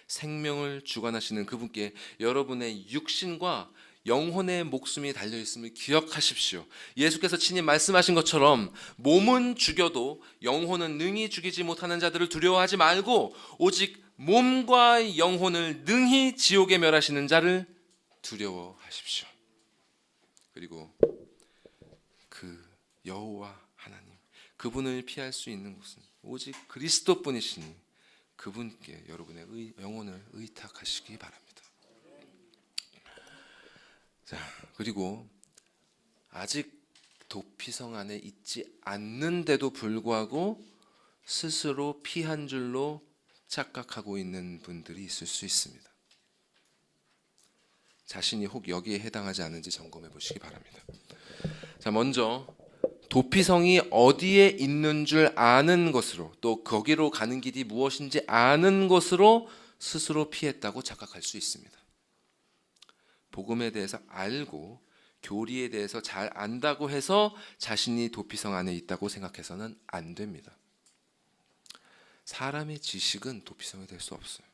생명을 주관하시는 그분께 여러분의 육신과 영혼의 목숨이 달려있음을 기억하십시오. 예수께서 친히 말씀하신 것처럼 몸은 죽여도 영혼은 능히 죽이지 못하는 자들을 두려워하지 말고 오직 몸과 영혼을 능히 지옥에 멸하시는 자를 두려워하십시오. 그리고 그 여호와 하나님 그분을 피할 수 있는 곳은 오직 그리스도뿐이시니 그분께 여러분의 영혼을 의탁하시기 바랍니다. 자, 그리고 아직 도피성 안에 있지 않는데도 불구하고 스스로 피한 줄로 착각하고 있는 분들이 있을 수 있습니다. 자신이 혹 여기에 해당하지 않은지 점검해 보시기 바랍니다. 자, 먼저 도피성이 어디에 있는 줄 아는 것으로 또 거기로 가는 길이 무엇인지 아는 것으로 스스로 피했다고 착각할 수 있습니다. 복음에 대해서 알고 교리에 대해서 잘 안다고 해서 자신이 도피성 안에 있다고 생각해서는 안 됩니다. 사람의 지식은 도피성이 될 수 없어요.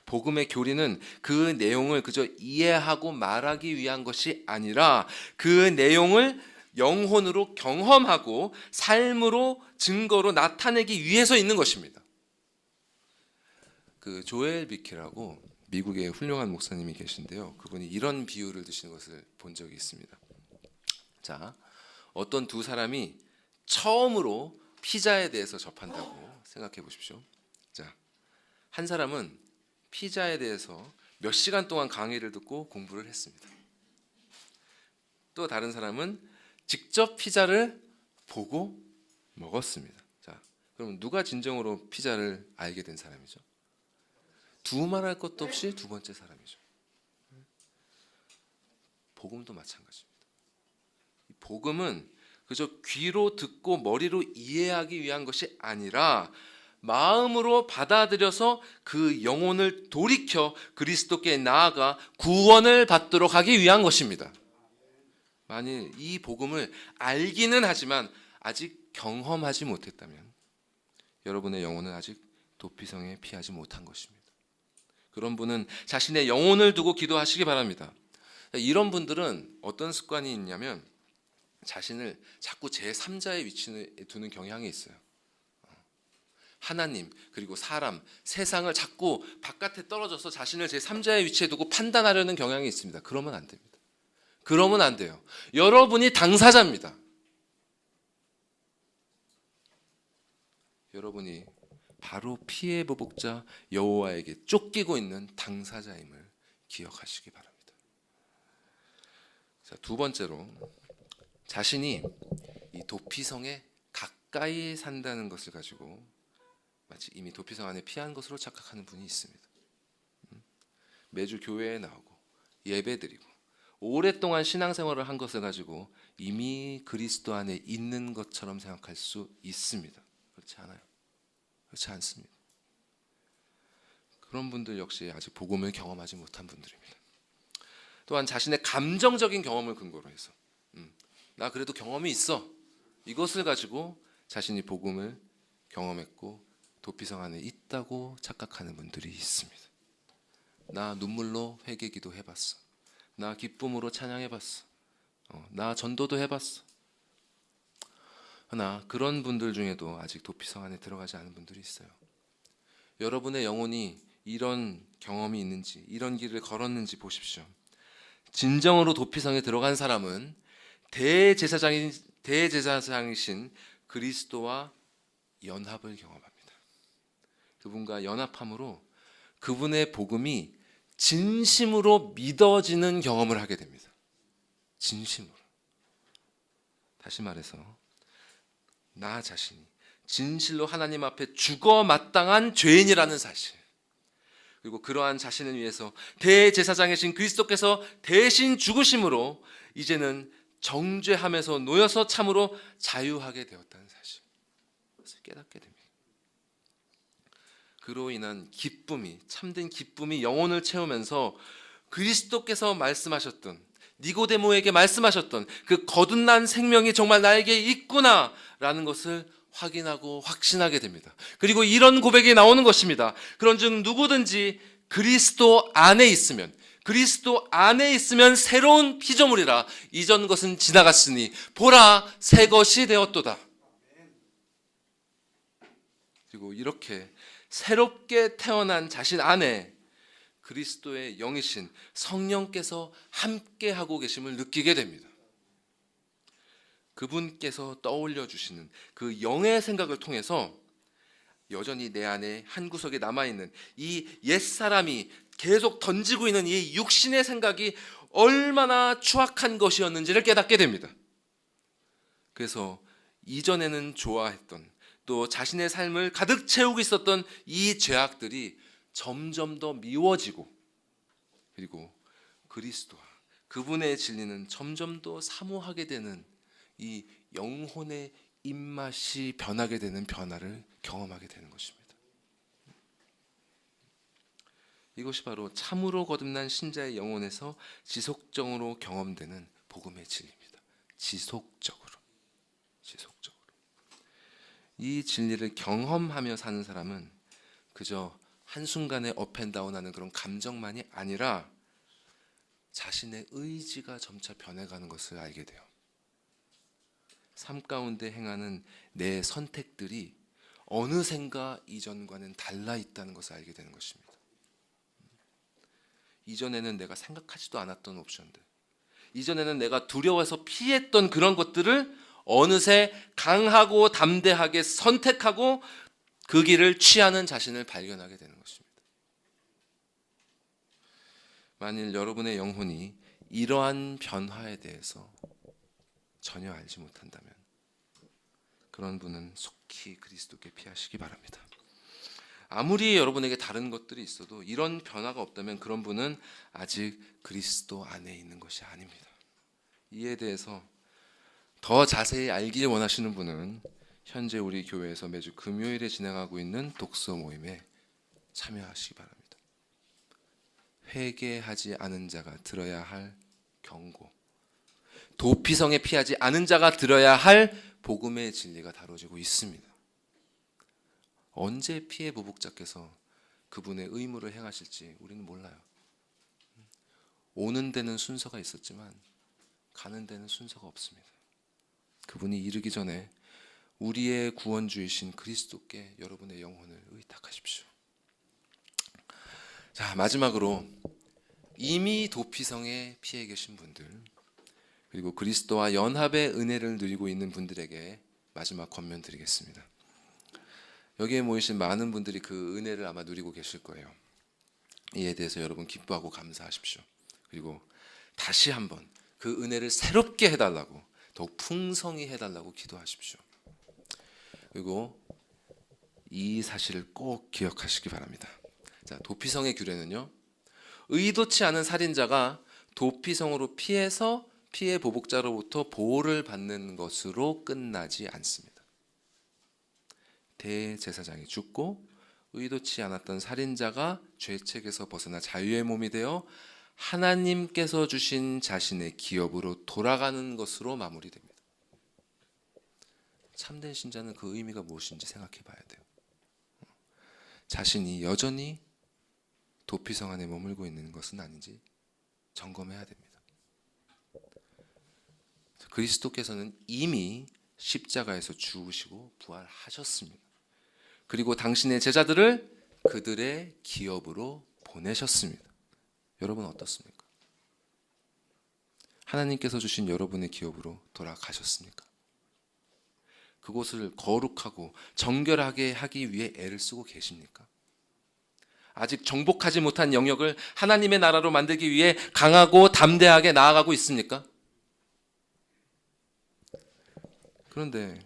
복음의 교리는 그 내용을 그저 이해하고 말하기 위한 것이 아니라 그 내용을 영혼으로 경험하고 삶으로 증거로 나타내기 위해서 있는 것입니다. 그 조엘 비키라고 미국의 훌륭한 목사님이 계신데요. 그분이 이런 비유를 드시는 것을 본 적이 있습니다. 자, 어떤 두 사람이 처음으로 피자에 대해서 접한다고 생각해 보십시오. 자, 한 사람은 피자에 대해서 몇 시간 동안 강의를 듣고 공부를 했습니다. 또 다른 사람은 직접 피자를 보고 먹었습니다. 자, 그럼 누가 진정으로 피자를 알게 된 사람이죠? 두말할 것도 없이 두 번째 사람이죠. 복음도 마찬가지입니다. 복음은 그저 귀로 듣고 머리로 이해하기 위한 것이 아니라 마음으로 받아들여서 그 영혼을 돌이켜 그리스도께 나아가 구원을 받도록 하기 위한 것입니다. 만일 이 복음을 알기는 하지만 아직 경험하지 못했다면 여러분의 영혼은 아직 도피성에 피하지 못한 것입니다. 그런 분은 자신의 영혼을 두고 기도하시기 바랍니다. 이런 분들은 어떤 습관이 있냐면 자신을 자꾸 제3자의 위치에 두는 경향이 있어요. 하나님 그리고 사람, 세상을 자꾸 바깥에 떨어져서 자신을 제3자의 위치에 두고 판단하려는 경향이 있습니다. 그러면 안 됩니다. 그러면 안 돼요. 여러분이 당사자입니다. 여러분이 바로 피의 보복자 여호와에게 쫓기고 있는 당사자임을 기억하시기 바랍니다. 자, 두 번째로 자신이 이 도피성에 가까이 산다는 것을 가지고 마치 이미 도피성 안에 피한 것으로 착각하는 분이 있습니다. 매주 교회에 나오고 예배드리고 오랫동안 신앙생활을 한 것을 가지고 이미 그리스도 안에 있는 것처럼 생각할 수 있습니다. 그렇지 않아요. 그렇지 않습니다. 그런 분들 역시 아직 복음을 경험하지 못한 분들입니다. 또한 자신의 감정적인 경험을 근거로 해서 나 그래도 경험이 있어, 이것을 가지고 자신이 복음을 경험했고 도피성 안에 있다고 착각하는 분들이 있습니다. 나 눈물로 회개기도 해봤어. 나 기쁨으로 찬양해봤어. 나 전도도 해봤어. 그러나 그런 분들 중에도 아직 도피성 안에 들어가지 않은 분들이 있어요. 여러분의 영혼이 이런 경험이 있는지, 이런 길을 걸었는지 보십시오. 진정으로 도피성에 들어간 사람은 대제사장이신 그리스도와 연합을 경험합니다. 그분과 연합함으로 그분의 복음이 진심으로 믿어지는 경험을 하게 됩니다. 진심으로. 다시 말해서 나 자신이 진실로 하나님 앞에 죽어 마땅한 죄인이라는 사실, 그리고 그러한 자신을 위해서 대제사장이신 그리스도께서 대신 죽으심으로 이제는 정죄함에서 놓여서 참으로 자유하게 되었다는 사실, 그것을 깨닫게 됩니다. 그로 인한 기쁨이, 참된 기쁨이 영혼을 채우면서 그리스도께서 말씀하셨던, 니고데모에게 말씀하셨던 그 거듭난 생명이 정말 나에게 있구나라는 것을 확인하고 확신하게 됩니다. 그리고 이런 고백이 나오는 것입니다. 그런즉 누구든지 그리스도 안에 있으면 새로운 피조물이라, 이전 것은 지나갔으니 보라 새 것이 되었도다. 그리고 이렇게 새롭게 태어난 자신 안에 그리스도의 영이신 성령께서 함께하고 계심을 느끼게 됩니다. 그분께서 떠올려 주시는 그 영의 생각을 통해서 여전히 내 안에 한 구석에 남아있는 이 옛사람이 계속 던지고 있는 이 육신의 생각이 얼마나 추악한 것이었는지를 깨닫게 됩니다. 그래서 이전에는 좋아했던, 또 자신의 삶을 가득 채우고 있었던 이 죄악들이 점점 더 미워지고, 그리고 그리스도와 그분의 진리는 점점 더 사모하게 되는 이 영혼의 입맛이 변하게 되는 변화를 경험하게 되는 것입니다. 이것이 바로 참으로 거듭난 신자의 영혼에서 지속적으로 경험되는 복음의 진리입니다. 지속적으로. 이 진리를 경험하며 사는 사람은 그저 한순간에 업앤다운하는 그런 감정만이 아니라 자신의 의지가 점차 변해가는 것을 알게 돼요. 삶 가운데 행하는 내 선택들이 어느샌가 이전과는 달라 있다는 것을 알게 되는 것입니다. 이전에는 내가 생각하지도 않았던 옵션들, 이전에는 내가 두려워서 피했던 그런 것들을 어느새 강하고 담대하게 선택하고 그 길을 취하는 자신을 발견하게 되는 것입니다. 만일 여러분의 영혼이 이러한 변화에 대해서 전혀 알지 못한다면 그런 분은 속히 그리스도께 피하시기 바랍니다. 아무리 여러분에게 다른 것들이 있어도 이런 변화가 없다면 그런 분은 아직 그리스도 안에 있는 것이 아닙니다. 이에 대해서 더 자세히 알길 원하시는 분은 현재 우리 교회에서 매주 금요일에 진행하고 있는 독서 모임에 참여하시기 바랍니다. 회개하지 않은 자가 들어야 할 경고, 도피성에 피하지 않은 자가 들어야 할 복음의 진리가 다뤄지고 있습니다. 언제 피해 보복자께서 그분의 의무를 행하실지 우리는 몰라요. 오는 데는 순서가 있었지만 가는 데는 순서가 없습니다. 그분이 이르기 전에 우리의 구원주이신 그리스도께 여러분의 영혼을 의탁하십시오. 자, 마지막으로 이미 도피성에 피해 계신 분들, 그리고 그리스도와 연합의 은혜를 누리고 있는 분들에게 마지막 권면 드리겠습니다. 여기에 모이신 많은 분들이 그 은혜를 아마 누리고 계실 거예요. 이에 대해서 여러분 기뻐하고 감사하십시오. 그리고 다시 한번 그 은혜를 새롭게 해달라고, 더욱 풍성히 해달라고 기도하십시오. 그리고 이 사실을 꼭 기억하시기 바랍니다. 자, 도피성의 규례는요, 의도치 않은 살인자가 도피성으로 피해서 피해 보복자로부터 보호를 받는 것으로 끝나지 않습니다. 대제사장이 죽고 의도치 않았던 살인자가 죄책에서 벗어나 자유의 몸이 되어 하나님께서 주신 자신의 기업으로 돌아가는 것으로 마무리됩니다. 참된 신자는 그 의미가 무엇인지 생각해 봐야 돼요. 자신이 여전히 도피성 안에 머물고 있는 것은 아닌지 점검해야 됩니다. 그리스도께서는 이미 십자가에서 죽으시고 부활하셨습니다. 그리고 당신의 제자들을 그들의 기업으로 보내셨습니다. 여러분 어떻습니까? 하나님께서 주신 여러분의 기업으로 돌아가셨습니까? 그곳을 거룩하고 정결하게 하기 위해 애를 쓰고 계십니까? 아직 정복하지 못한 영역을 하나님의 나라로 만들기 위해 강하고 담대하게 나아가고 있습니까? 그런데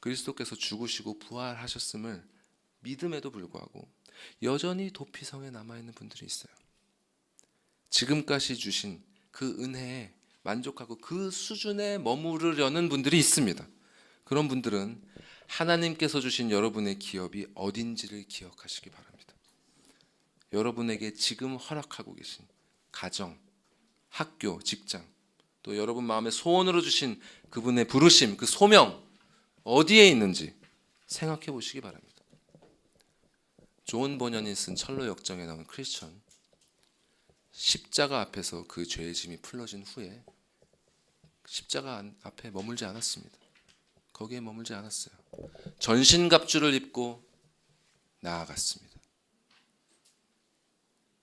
그리스도께서 죽으시고 부활하셨음을 믿음에도 불구하고 여전히 도피성에 남아있는 분들이 있어요. 지금까지 주신 그 은혜에 만족하고 그 수준에 머무르려는 분들이 있습니다. 그런 분들은 하나님께서 주신 여러분의 기업이 어딘지를 기억하시기 바랍니다. 여러분에게 지금 허락하고 계신 가정, 학교, 직장, 또 여러분 마음에 소원으로 주신 그분의 부르심, 그 소명 어디에 있는지 생각해 보시기 바랍니다. 존 버년이 쓴 철로 역정에 나온 크리스천, 십자가 앞에서 그 죄의 짐이 풀어진 후에 십자가 앞에 머물지 않았습니다. 거기에 머물지 않았어요. 전신갑주를 입고 나아갔습니다.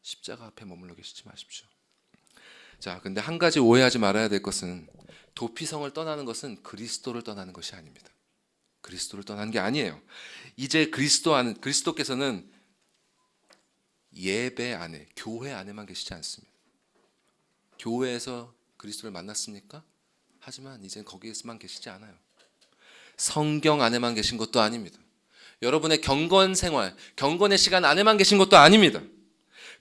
십자가 앞에 머물러 계시지 마십시오. 자, 근데 한 가지 오해하지 말아야 될 것은 도피성을 떠나는 것은 그리스도를 떠나는 것이 아닙니다. 그리스도를 떠나는 게 아니에요. 이제 그리스도께서는 예배 안에, 교회 안에만 계시지 않습니다. 교회에서 그리스도를 만났습니까? 하지만 이제 거기에서만 계시지 않아요. 성경 안에만 계신 것도 아닙니다. 여러분의 경건 생활, 경건의 시간 안에만 계신 것도 아닙니다.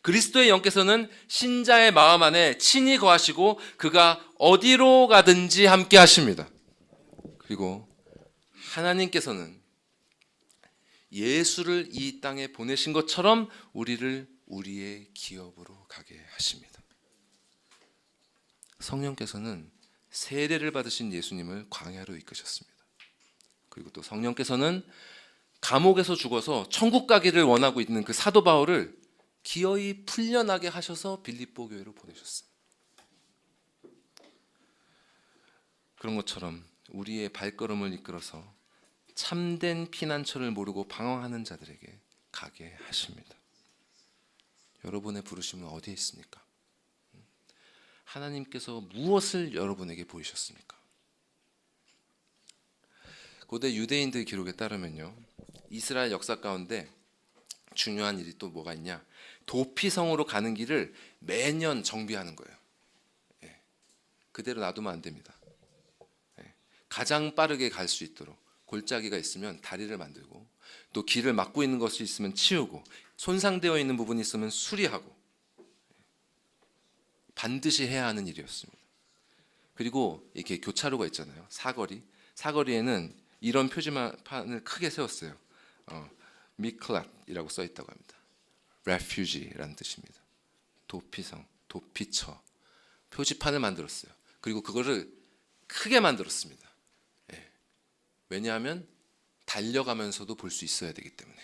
그리스도의 영께서는 신자의 마음 안에 친히 거하시고 그가 어디로 가든지 함께 하십니다. 그리고 하나님께서는 예수를 이 땅에 보내신 것처럼 우리를 우리의 기업으로 가게 하십니다. 성령께서는 세례를 받으신 예수님을 광야로 이끄셨습니다. 그리고 또 성령께서는 감옥에서 죽어서 천국 가기를 원하고 있는 그 사도 바울을 기어이 풀려나게 하셔서 빌립보 교회로 보내셨어요. 그런 것처럼 우리의 발걸음을 이끌어서 참된 피난처를 모르고 방황하는 자들에게 가게 하십니다. 여러분의 부르심은 어디에 있습니까? 하나님께서 무엇을 여러분에게 보이셨습니까? 고대 유대인들 기록에 따르면요, 이스라엘 역사 가운데 중요한 일이 또 뭐가 있냐? 도피성으로 가는 길을 매년 정비하는 거예요. 그대로 놔두면 안 됩니다. 가장 빠르게 갈 수 있도록 골짜기가 있으면 다리를 만들고, 또 길을 막고 있는 것이 있으면 치우고, 손상되어 있는 부분이 있으면 수리하고, 반드시 해야 하는 일이었습니다. 그리고 이렇게 교차로가 있잖아요. 사거리에는 이런 표지판을 크게 세웠어요. 미클랏이라고 써 있다고 합니다. refugee라는 뜻입니다. 도피성, 도피처. 표지판을 만들었어요. 그리고 그거를 크게 만들었습니다. 왜냐하면 달려가면서도 볼 수 있어야 되기 때문에.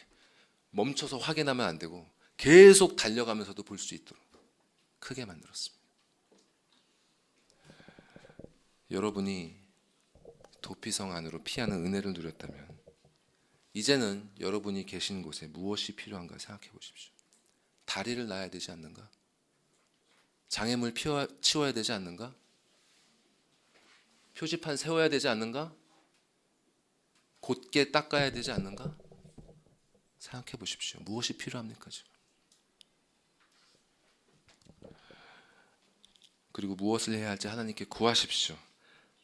멈춰서 확인하면 안 되고 계속 달려가면서도 볼 수 있도록 크게 만들었습니다. 여러분이 도피성 안으로 피하는 은혜를 누렸다면 이제는 여러분이 계신 곳에 무엇이 필요한가 생각해 보십시오. 다리를 놔야 되지 않는가? 장애물 치워야 되지 않는가? 표지판 세워야 되지 않는가? 곧게 닦아야 되지 않는가? 생각해 보십시오. 무엇이 필요합니까 지금? 그리고 무엇을 해야 할지 하나님께 구하십시오.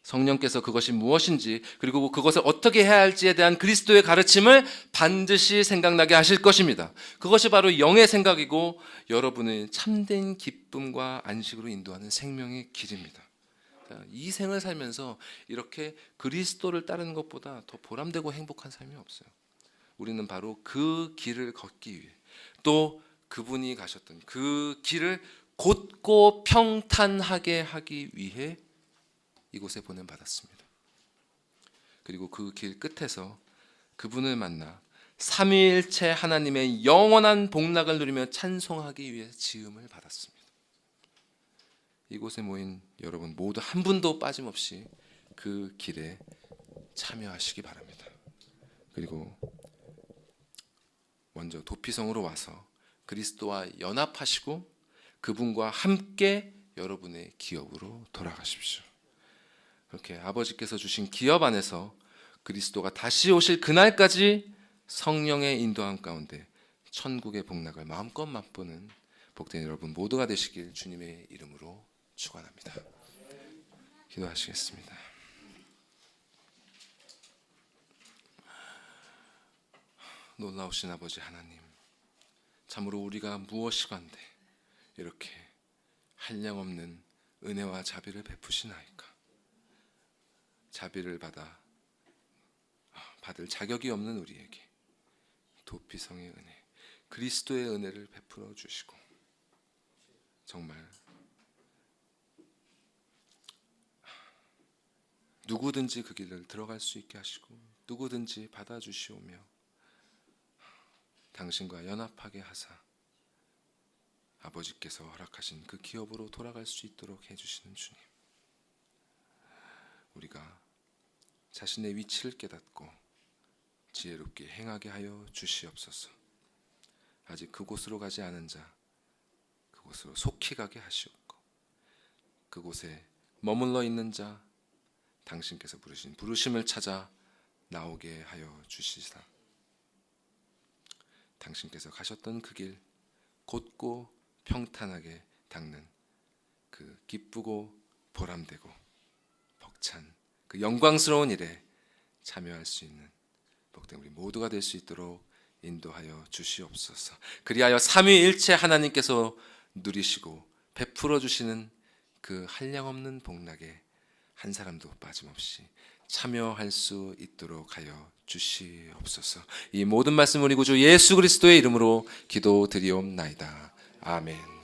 성령께서 그것이 무엇인지 그리고 그것을 어떻게 해야 할지에 대한 그리스도의 가르침을 반드시 생각나게 하실 것입니다. 그것이 바로 영의 생각이고 여러분의 참된 기쁨과 안식으로 인도하는 생명의 길입니다. 이 생을 살면서 이렇게 그리스도를 따르는 것보다 더 보람되고 행복한 삶이 없어요. 우리는 바로 그 길을 걷기 위해 또 그분이 가셨던 그 길을 곧고 평탄하게 하기 위해 이곳에 보냄받았습니다. 그리고 그 길 끝에서 그분을 만나 삼위일체 하나님의 영원한 복락을 누리며 찬송하기 위해 지음을 받았습니다. 이곳에 모인 여러분 모두 한 분도 빠짐없이 그 길에 참여하시기 바랍니다. 그리고 먼저 도피성으로 와서 그리스도와 연합하시고 그분과 함께 여러분의 기업으로 돌아가십시오. 그렇게 아버지께서 주신 기업 안에서 그리스도가 다시 오실 그날까지 성령의 인도함 가운데 천국의 복락을 마음껏 맛보는 복된 여러분 모두가 되시길 주님의 이름으로 축원합니다. 기도하시겠습니다. 놀라우신 아버지 하나님, 참으로 우리가 무엇이건데 이렇게 한량없는 은혜와 자비를 베푸시나이까. 자비를 받을 자격이 없는 우리에게 도피성의 은혜, 그리스도의 은혜를 베풀어 주시고 정말 누구든지 그 길을 들어갈 수 있게 하시고 누구든지 받아주시오며 당신과 연합하게 하사 아버지께서 허락하신 그 기업으로 돌아갈 수 있도록 해주시는 주님, 우리가 자신의 위치를 깨닫고 지혜롭게 행하게 하여 주시옵소서. 아직 그곳으로 가지 않은 자 그곳으로 속히 가게 하시옵고 그곳에 머물러 있는 자 당신께서 부르신 부르심을 찾아 나오게 하여 주시사 당신께서 가셨던 그 길 곧고 평탄하게 닦는 그 기쁘고 보람되고 벅찬 그 영광스러운 일에 참여할 수 있는 복된 우리 모두가 될 수 있도록 인도하여 주시옵소서. 그리하여 삼위일체 하나님께서 누리시고 베풀어 주시는 그 한량없는 복락에 한 사람도 빠짐없이 참여할 수 있도록 하여 주시옵소서. 이 모든 말씀 우리 구주 예수 그리스도의 이름으로 기도드리옵나이다. 아멘.